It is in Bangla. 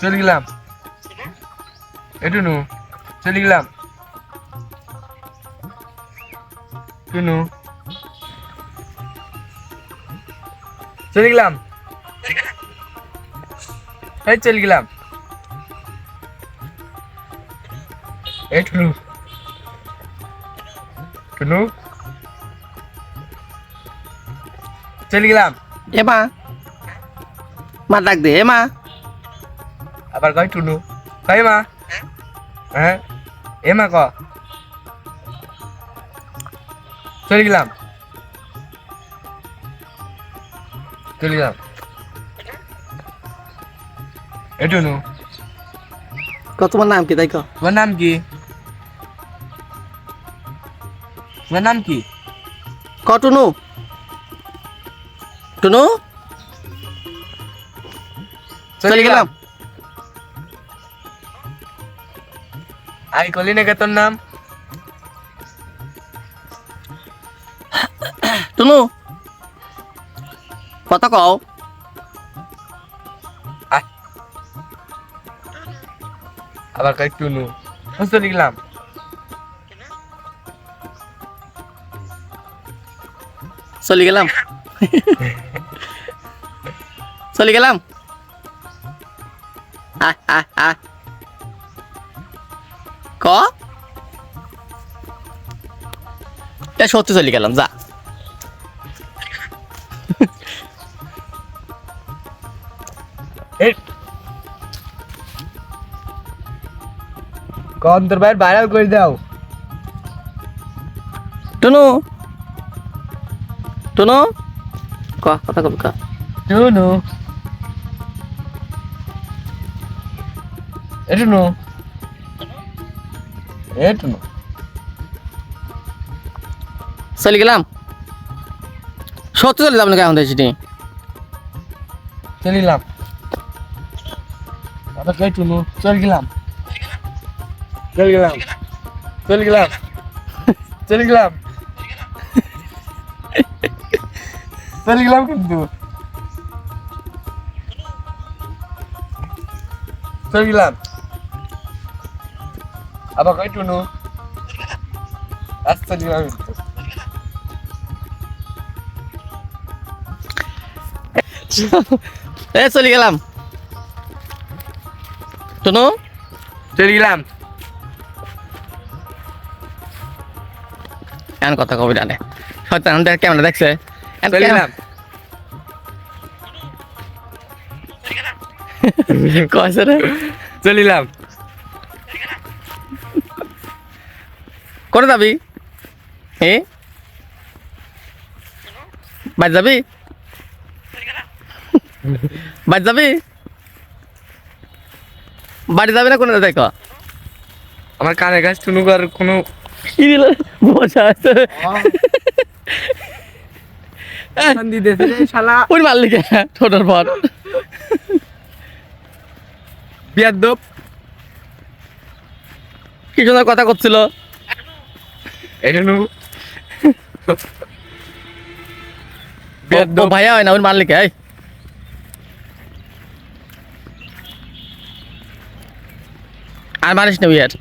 চলে গেলাম এটুনু চলে গেলাম টুনু চলে গেলাম এই চলে গেলাম এই টুনু টুনু চলে গেলাম এ মা মা ডাক দে এ মা আবার কয় টুনু কয় মা হ্যাঁ এ মা ক চলে গেলাম চলে গেলাম এ টুনু তোমার নাম কি তাই ক তোমার নাম কি তোমার নাম কি ক টুনু টুনু চলে গেলাম আই কলি না তোর নাম টুনু কথা কও আবার কয় টুনু চলে গেলাম চলে গেলাম চলে গেলাম ক এ সত্যি চলে গেলাম যা কম তোর ভাই ভাইরাল করে দাও টুনু টুনু ক কথা কবি ক টুনু এ টুনু এ টুনু চলে গেলাম সত্যি চলে যাবো নাকি এখন দেখছি চলে গেলাম আবার কয় টুনু চলে গেলাম চলে গেলাম চলে গেলাম চলে গেলাম চলে গেলাম কিন্তু চলে গেলাম আবার কয় টুনু আচ্ছা চলে গেলাম কিন্তু এ চলে গেলাম টুনু চলে গেলাম এমন কথা কবি জানে সত্যি ক্যামেরা দেখছে চলে গেলাম কয়েছে রে চলে গেলাম করে যাবি এ বাড়ি যাবি বাড়ি যাবি বাড়ি যাবি না কোনো দেখ আমার কানে গাছ টুনু কর কোনো কি দিল বসা আছে শালা ওই মারলি কে ছোটর পর বিয়ার দোপ কি সুন্দর কথা করছিল এটা নু বিয়ার দোপ ভাইয়া হয় না ওই মারলি কে আর মারিস না বিয়ার